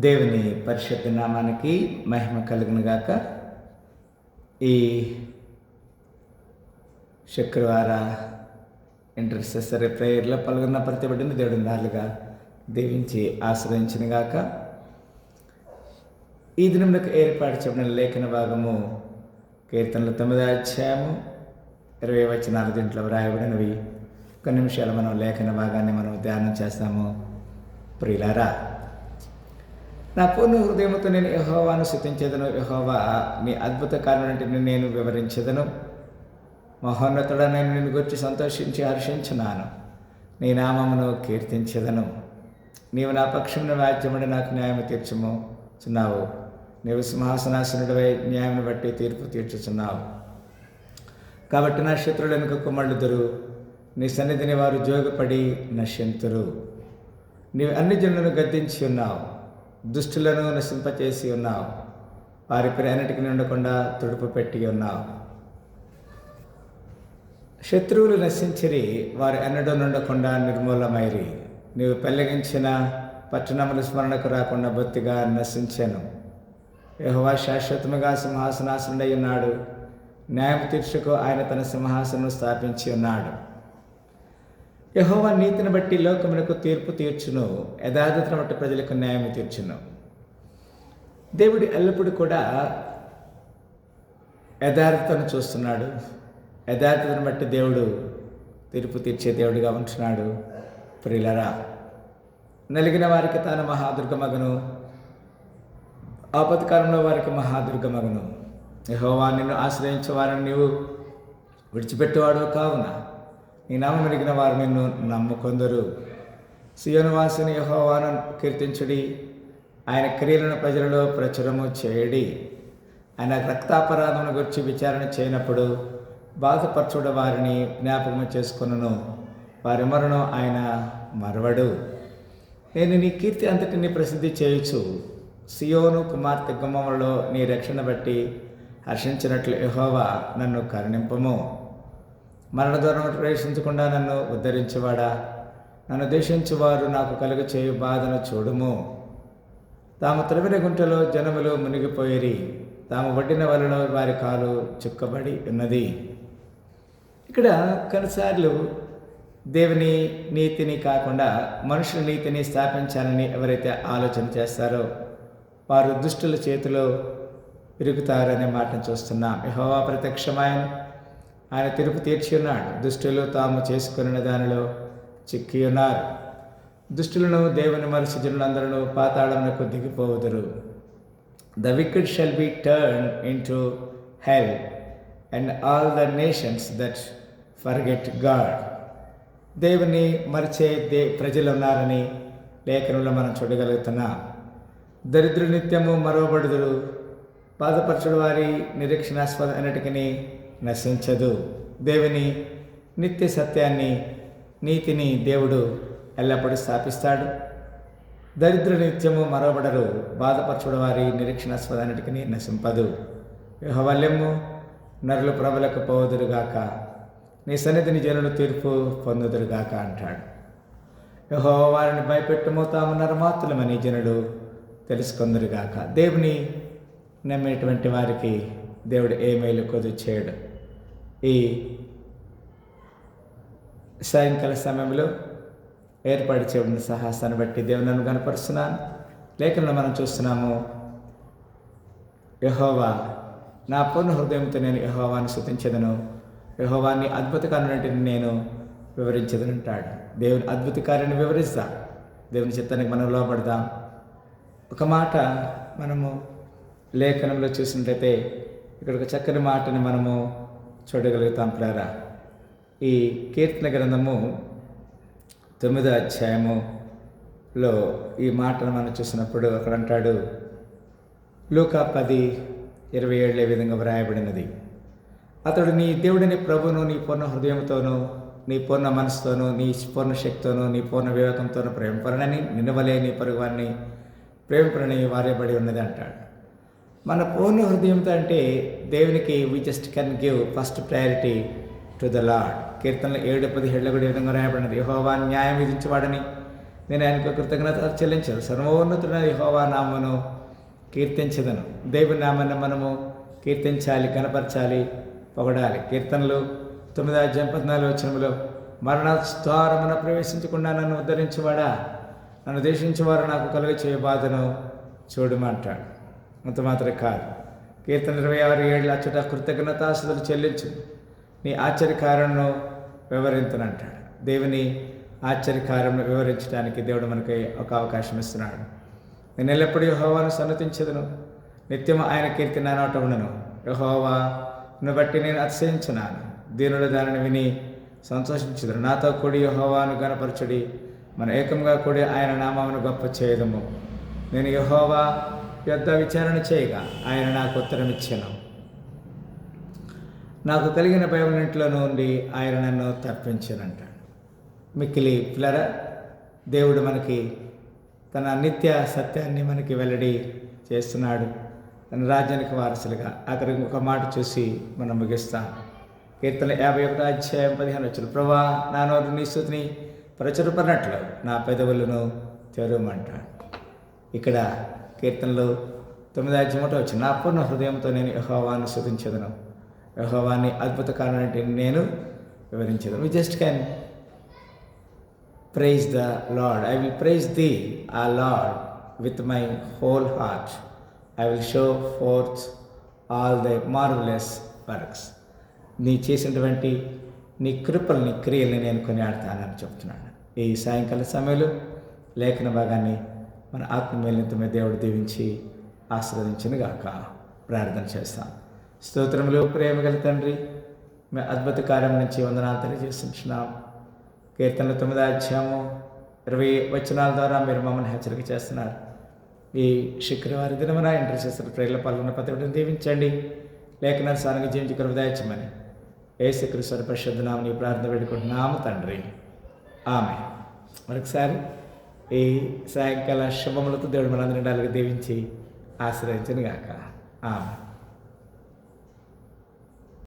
దేవుని పరిశుద్ధ నామానికి మహిమ కలుగును గాక. ఈ శుక్రవార ఇంటర్సెసరీ ప్రేయర్లో పాల్గొన్న ప్రతి బిడ్డను దేవుడి నాలుగా దీవించి ఆశ్రయించిన గాక. ఈ దినములకు ఏర్పాటు చేయబడిన లేఖన భాగము కీర్తనలు 9వ అధ్యాయము 20 వచనాల దీంట్లో వ్రాయబడినవి. కొన్ని నిమిషాలు మనం లేఖన భాగాన్ని మనం ధ్యానం చేస్తాము. ప్రియులారా, నా పూర్ణ హృదయముతో నేను యెహోవాను స్తుతించెదను. యెహోవా నీ అద్భుత కార్యములన్నిటిని నేను వివరించెదను. మహోన్నతుడా, నేను నిన్ను గురించి సంతోషించి హర్షించున్నాను. నీ నామమును కీర్తించెదను. నీవు నా పక్షమున వ్యాజ్యముడి నాకు న్యాయము తీర్చుచున్నావు. నీవు సింహాసనాసనుడివై న్యాయమును బట్టి తీర్పు తీర్చుచున్నావు. కాబట్టి నా శత్రువులు వెనుక కుమ్మళ్ళుదురు, నీ సన్నిధిని వారు జోగుపడి నశ్యంతురు. నీవు అన్ని జనులను గద్దించి ఉన్నావు, దుష్టులను నశింపచేసి ఉన్నావు. వారి అన్నిటికీ నిండకుండా తుడుపు పెట్టి ఉన్నావు. శత్రువులు నశించిరి, వారి ఎన్నడూ నుండకుండా నిర్మూలమైరి. నీవు పెళ్లగించిన పట్టణములు స్మరణకు రాకుండా బొత్తిగా నశించాను. యెహోవా శాశ్వతముగా సింహాసనాసనుడై ఉన్నాడు. న్యాయం తీర్చుకు ఆయన తన సింహాసనం స్థాపించి ఉన్నాడు. యెహోవా నీతిని బట్టి లోకమునకు తీర్పు తీర్చును, యథార్థతను బట్టి ప్రజలకు న్యాయం తీర్చును. దేవుడు ఎల్లప్పుడూ కూడా యథార్థతను చూస్తున్నాడు. యథార్థతను బట్టి దేవుడు తీర్పు తీర్చే దేవుడిగా ఉంటున్నాడు. ప్రియులరా, నలిగిన వారికి తాను మహాదుర్గమగను, ఆపత్కాలంలో వారికి మహాదుర్గమగను. యెహోవా నిన్ను ఆశ్రయించే వారిని నీవు విడిచిపెట్టేవాడు కావున నీ నామం ఎరిగిన వారు నిన్ను నమ్ముకొందరు. సీయోను వాసిని యెహోవాను కీర్తించుడి, ఆయన క్రియలను ప్రజలలో ప్రచురము చేయడి. ఆయన రక్తాపరాధమును గురించి విచారణ చేయనప్పుడు బాధపరచుడ వారిని జ్ఞాపకము చేసుకొనును. వారి మరణం ఆయన మరవడు. నేను నీ కీర్తి అంతటిని ప్రసిద్ధి చేయొచ్చు. సియోను కుమార్తె గుమ్మములలో నీ రక్షణ బట్టి హర్షించినట్లు యెహోవా నన్ను కరుణింపము. మరణ దూరం ప్రవేశించకుండా నన్ను ఉద్ధరించేవాడా, నన్ను ద్వేషించువారు నాకు కలుగు చేయు బాధను చూడుము. తాము త్రవిన గుంటలో జనములు మునిగిపోయిరి, తాము వడ్డిన వలలో వారి కాలు చిక్కబడి ఉన్నది. ఇక్కడ కొన్నిసార్లు దేవుని నీతిని కాకుండా మనుషుల నీతిని స్థాపించాలని ఎవరైతే ఆలోచన చేస్తారో వారు దుష్టుల చేతిలో ఇరుగుతారనే మాటను చూస్తున్నాం. యెహోవా ప్రత్యక్షమైన ఆయన తీర్పు తీర్చి ఉన్నాడు. దుష్టులు తాము చేసుకున్న దానిలో చిక్కి ఉన్నారు. దుష్టులను దేవుని మరచి జనులందరూ పాతాళమునకు దిగిపోవుదురు. The wicked shall be turn into hell and all the nations that forget God. దేవుని మరిచే ప్రజలు ఉన్నారని లేఖనంలో మనం చూడగలుగుతున్నాం. దరిద్రులు నిత్యము మరవబడుదురు, బాధపరచుడు వారి నిరీక్షణాస్పద అన్నిటికీ నశించదు. దేవుని నిత్య సత్యాన్ని, నీతిని దేవుడు ఎల్లప్పుడూ స్థాపిస్తాడు. దరిద్రులు నిత్యము మరవబడరు, బాధపరచుడు వారి నిరీక్షణాస్పద అన్నిటికీ నశింపదు. యెహోవా లెమ్ము, నరులు ప్రభులకు పోవుదురుగాక, నీ సన్నిధిని జనులు తీర్పు పొందుదురుగాక అంటాడు. యెహోవా వారిని భయపెట్టుము, తాము నరమాతులమని జనులు తెలుసుకొందురుగాక. దేవుని నమ్మేటువంటి వారికి దేవుడు ఏ మేలు కొద్దు చేయడు. ఈ సాయంకాల సమయంలో ఏర్పాటు చేయబడిన సాహసాన్ని బట్టి దేవుని నన్ను కనపరుస్తున్నాను. లేఖనంలో మనం చూస్తున్నాము, యెహోవా నా పూర్ణ హృదయంతో నేను యెహోవాను స్తుతించెదను, యెహోవాని అద్భుత కార్యాలన్నిటిని నేను వివరించదనంటాడు. దేవుని అద్భుత కార్యాన్ని వివరిస్తాం. దేవుని చిత్తానికి మనం లోపడదాం. ఒక మాట మనము లేఖనంలో చూసినట్లయితే ఇక్కడ ఒక చక్కని మాటని మనము చూడగలుగుతాం. ప్రేరా, ఈ కీర్తన గ్రంథము 9వ అధ్యాయములో ఈ మాటను మనం చూసినప్పుడు అక్కడ అంటాడు, లూకా 10:27 ఏ విధంగా వ్రాయబడినది, అతడు నీ దేవుడిని ప్రభువును నీ పూర్ణ హృదయంతోనూ, నీ పూర్ణ మనసుతోనూ, నీ పూర్ణ శక్తితోనూ, నీ పూర్ణ వివేకంతోనూ ప్రేమపరనని, నిన్నవలే నీ పొరుగువారిని ప్రేమపరని వారేబడి ఉన్నది అంటాడు. మన పూర్ణ హృదయంతో అంటే దేవునికి we just can give first priority to the Lord. కీర్తనలు 7:17 కూడా ఈ విధంగా రాయబడినది, యెహోవా న్యాయం విధించేవాడని నేను ఆయనకు కృతజ్ఞత చెల్లించదు. సర్వోన్నతుడైన యెహోవా నామమును కీర్తించదను. దేవుని నామాన్ని మనము కీర్తించాలి, కనపరచాలి, పొగడాలి. కీర్తనలు 9:14 మరణ ద్వారమున ప్రవేశించకుండా నన్ను ఉద్ధరించువాడా, నన్ను దేశించేవారు నాకు కలుగ చేయ బాధను చూడమంటాడు. అంత మాత్రమే కాదు, కీర్తన 26:7 అచ్చట కృతజ్ఞతాస్తుతులు చెల్లించు, నీ ఆశ్చర్యకారణను వివరించనంటాడు. దేవుని ఆశ్చర్యకారణను వివరించడానికి దేవుడు మనకి ఒక అవకాశం ఇస్తున్నాడు. నేను ఎల్లప్పుడూ యెహోవాను సన్నతించదును, నిత్యం ఆయన కీర్తి నా నోట ఉండను. యెహోవాను బట్టి నేను అతిశయించున్నాను, దీనుడు దానిని విని సంతోషించుదురు. నాతో కూడి యెహోవాను గణపరచుడి, మన ఏకంగా కూడి ఆయన నామమును గొప్ప చేయదము. నేను యెహోవా యొద్ద విచారణ చేయగా ఆయన నాకు ఉత్తరం ఇచ్చెను. నాకు కలిగిన భయములన్నిటిలో నుండి ఆయన నన్ను తప్పించనంటాడు. మిక్కిలి పిల్లరా, దేవుడు మనకి తన నిత్య సత్యాన్ని మనకి వెల్లడి చేస్తున్నాడు. తన రాజ్యానికి వారసులుగా అక్కడికి ఒక మాట చూసి మనం ముగిస్తాం. కీర్తన 51:15 ప్రభువా, నా నోరు నీ స్తుతిని ప్రచురపడినట్లు నా పెదవులను తెరవమంటాడు. ఇక్కడ కీర్తనలు 9:3 నా పూర్ణ హృదయంతో నేను యెహోవాను స్తుతించదను, యెహోవాని అద్భుత కారణాన్ని నేను వివరించదను. We just can praise the Lord. I will praise thee, our Lord, with my whole heart. I will show forth all thy marvelous works. నీ చేసినటువంటి నీ కృపలు, నీ క్రియల్ని నేను కొనియాడతానని చెప్తున్నాను. ఈ సాయంకాల సమయంలో లేఖన భాగాన్ని మన ఆత్మీయులతో మీద దేవుడు దీవించి ఆశీర్వదించును గాక. ప్రార్థన చేస్తాం. స్తోత్రములు, ప్రేమ గల తండ్రి, మీ అద్భుత కార్యం నుంచి వందనాలు తెలియజేస్తున్నాం. కీర్తనలు 9:20 ద్వారా మీరు మమ్మల్ని హెచ్చరిక చేస్తున్నారు. ఈ శుక్రవారం దినమున ఇంటర్సెసర్ ప్రేర్ల పాల్గొన్న ప్రతి ఒక్కరిని దీవించండి. లేఖనానుసారంగా జీవించి కృప దయచేయమని యేసుక్రీస్తు పరిశుద్ధ నామమున ఈ ప్రార్థన పెట్టుకుంటున్నాము తండ్రి, ఆమేన్. మరొకసారి ఈ సాయంకాల శుభములతో దేవుడు మనందరినీ దీవించి ఆశీర్వదించును గాక. ఆమేన్.